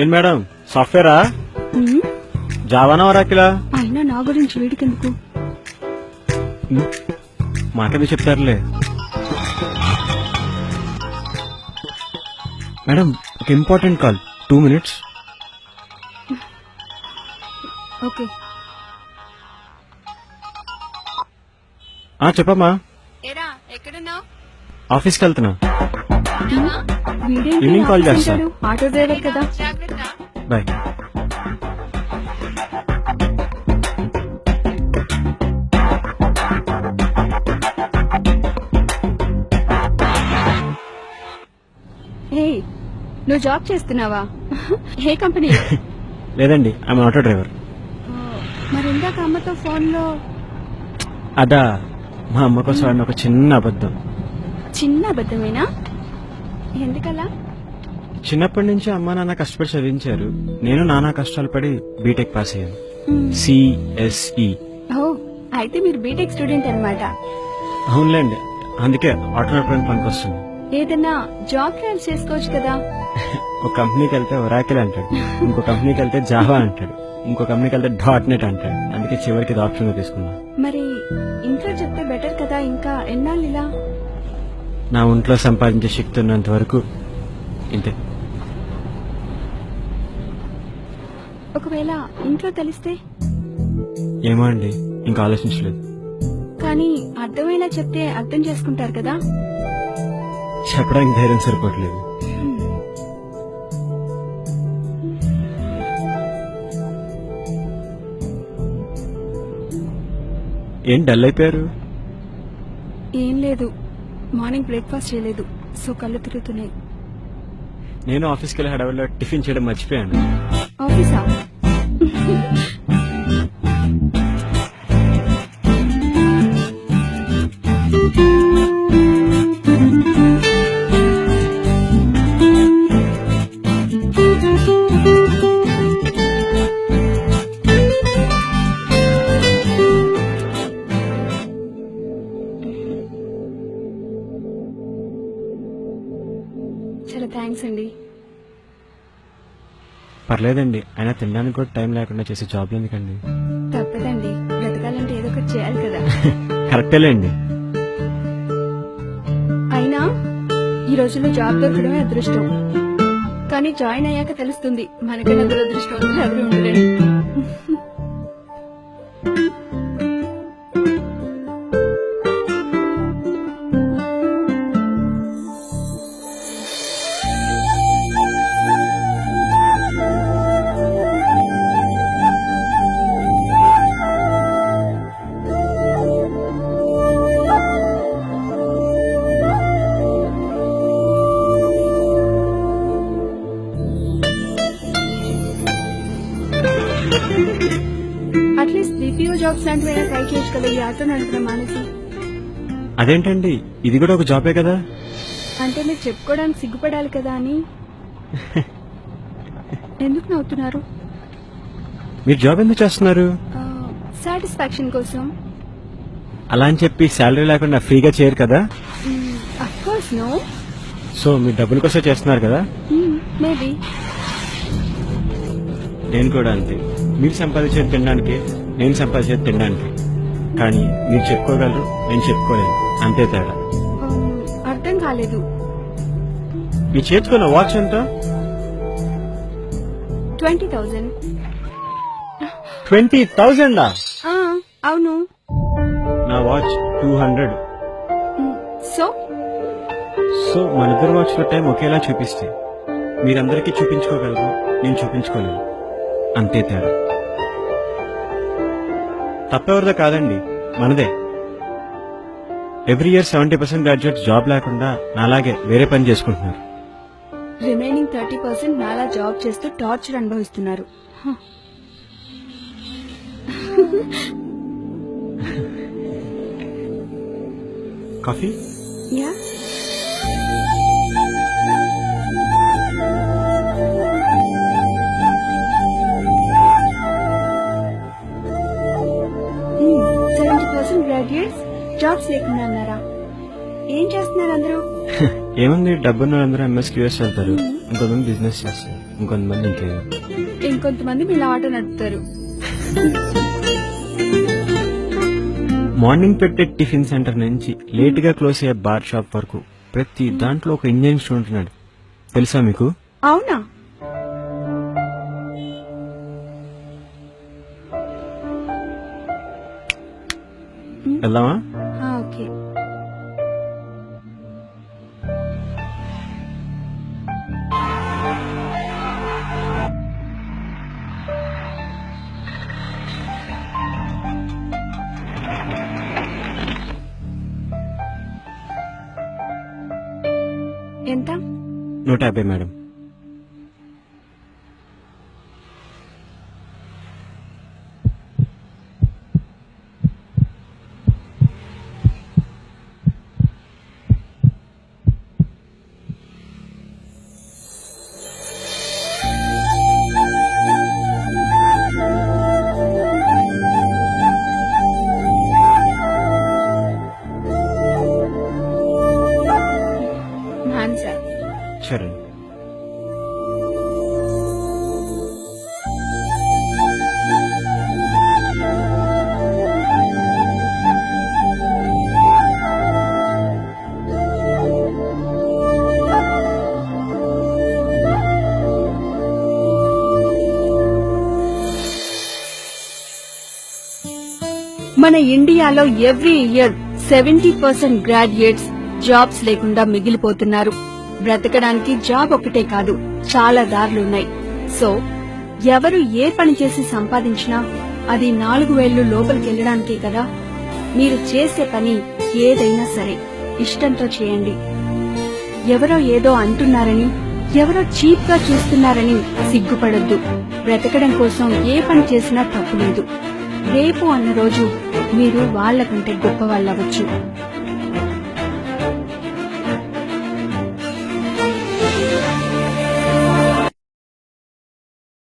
ఏం మేడం సాఫ్ట్వేరా జావానా వరాకిలా అయినా నా గురించి వీడికెందుకు? మాకేదో చెప్తారులే. మేడం ఒక ఇంపార్టెంట్ కాల్ 2 minutes. ఓకే. చెప్పమ్మా. ఏరా ఎక్కడున్నావు? ఆఫీస్కి వెళ్తున్నా. వీడేంటి ఈవినింగ్ కాల్ ఆఫీస్ చేస్తా. ఉంటాడు? ఆటో డ్రైవర్ కదా. బాయ్. హే, నువ్వు జాబ్ చేస్తున్నావా? ఏ కంపెనీ? లేదండి ఆమె ఆటో డ్రైవర్. మరి ఇందాక అమ్మతో ఫోన్ లో అదా మా అమ్మ కోసం ఆడిన ఒక చిన్న అబద్ధం. చిన్న అబద్ధమేనా? ఎందుకలా? చిన్నప్పటి నుంచి అమ్మ నాన్న కష్టపడి చదివించారు. నేను నానా కష్టాలు పడి బీటెక్ పాస్ అయ్యాను. మ్మ్. సిఎస్ఈ. ఓ, అయితే మీరు బీటెక్ స్టూడెంట్ అన్నమాట. అవునులేండి, అందుకే ఆటో నడపడానికి పనికొస్తుంది. ఏదన్నా జాబ్ ట్రయల్స్ చేసుకోవచ్చు కదా. ఒక కంపెనీకి వెళ్తే ఒరాకిల్ అంటాడు, ఇంకో కంపెనీకి వెళ్తే జావా అంటాడు, ఇంకో కంపెనీకి వెళ్తే .NET అంటాడు. అందుకే చివరికి ఇది ఆప్షన్ గా తీసుకున్నా. మరి ఇంట్లో చెప్తే బెటర్ కదా. ఇంకా ఎన్నాళ్ళు ఇలా? నా ఒంట్లో సంపాదించే శక్తి ఉన్నంత వరకు ఇంతే. ఒకవేళ ఇంట్లో తెలిస్తే? ఏమో అండి, ఇంకా ఆలోచించలేదు. కానీ అర్థమయ్యేలా చెప్తే అర్థం చేసుకుంటారు కదా. చెప్పడానికి ధైర్యం సరిపోవట్లేదు. ఏం డల్ అయిపోయారు? ఏం లేదు, మార్నింగ్ బ్రేక్ఫాస్ట్ చేయలేదు, సో కళ్ళు తిరుగుతున్నాయి. నేను ఆఫీస్కి వెళ్ళి హడావిడిలో టిఫిన్ చేయడం మర్చిపోయాను. ఆఫీసా? చాలా థ్యాంక్స్ అండి. పర్లేదండి, అయినా తినడానికి కూడా టైం లేకుండా చేసే జాబ్ ఎందుకండి? తప్పదండి, బ్రతకాలంటే ఏదో ఒకటి చేయాలి కదా. కరెక్టేలేండి. అయినా ఈ రోజుల్లో జాబ్ దొరకడమే అదృష్టం. కానీ జాయిన్ అయ్యాక తెలుస్తుంది మనకన్నా దురదృష్టవంతులు ఎవరు ఉండరని. అట్లీస్ట్ BPO జాబ్స్ లాంటివైనా ట్రై చేయొచ్చు కదా, ఈ ఆటో నడపడం మానేసి. అదేంటండి, ఇది కూడా ఒక జాబే కదా. అంటే మీరు చెప్పుకోవడానికి సిగ్గుపడాలి కదా అని. ఎందుకు నవ్వుతున్నారు? మీరు జాబ్ ఎందుకు చేస్తున్నారు? సాటిస్ఫాక్షన్ కోసం. అలా అని చెప్పి శాలరీ లేకుండా ఫ్రీగా చేయరు కదా. Of course no. సో మీరు డబ్బుల కోసం చేస్తున్నారు కదా. మేబీ. నేను కూడా అంతే. మీరు సంపాదించేది తినడానికి, నేను సంపాదించేది తినడానికి. కానీ మీరు చెప్పుకోగలరు, నేను చెప్పుకోలేను, అంతే తేడా. అర్థం కాలేదు. మీ చేతికున్న వాచ్ ఎంత? 20,000. 20,000? అవును. నా వాచ్ 200. సో సో మన ఇద్దరు వాచ్ లో టైం ఒకేలా చూపిస్తే మీరందరికీ చూపించుకోగలరు, నేను చూపించుకోలేను, అంతే తేడా. తప్పెవరిదో కాదండి, మనదే. ఎవ్రీ ఇయర్ 70% గ్రాడ్యుయేట్స్ జాబ్ లేకుండా నాలాగే వేరే పని చేసుకుంటున్నారు. రిమైనింగ్ 30% నాలా జాబ్ చేస్తూ టార్చర్ అనుభవిస్తున్నారు. కాఫీ? యా. గ్రాడ్యుయేట్స్ జాబ్స్ లేకుండా అన్నారా? ఏం చేస్తున్నారు అందరూ? ఏముంది, డబ్బున్న అందరూ MSQS వెళ్తారు, ఇంకొంతమంది బిజినెస్ చేస్తారు. ఇంకొంతమంది ఇంకేదో. ఇంకొంతమంది మీలా ఆటో నడుపుతారు. మార్నింగ్ పెట్టే టిఫిన్ సెంటర్ నుంచి లేట్ గా క్లోజ్ అయ్యే బార్ షాప్ వరకు ప్రతి దాంట్లో ఒక ఇంజనీరింగ్ స్టూడెంట్ ఉన్నాడు. తెలుసా మీకు? అవునా? వెళ్దామా? ఓకే. ఎంత? 150 మేడం. మాన్సా. సరే. మన ఇండియాలో ఎవ్రీ ఇయర్ 70% గ్రాడ్యుయేట్స్ జాబ్స్ లేకుండా మిగిలిపోతున్నారు. బ్రతకడానికి జాబ్ ఒకటే కాదు, చాలా దారులున్నాయి. సో ఎవరు ఏ పని చేసి సంపాదించినా అది 4 వేళ్లు లోపలికెళ్లడానికే కదా. మీరు చేసే పని ఏదైనా సరే ఇష్టంతో చేయండి. ఎవరో ఏదో అంటున్నారని, ఎవరో చీప్ గా చూస్తున్నారని సిగ్గుపడొద్దు. బ్రతకడం కోసం ఏ పని చేసినా తప్పులేదు. రేపు అన్న రోజు మీరు వాళ్లకంటే గొప్పవాళ్ళవచ్చు.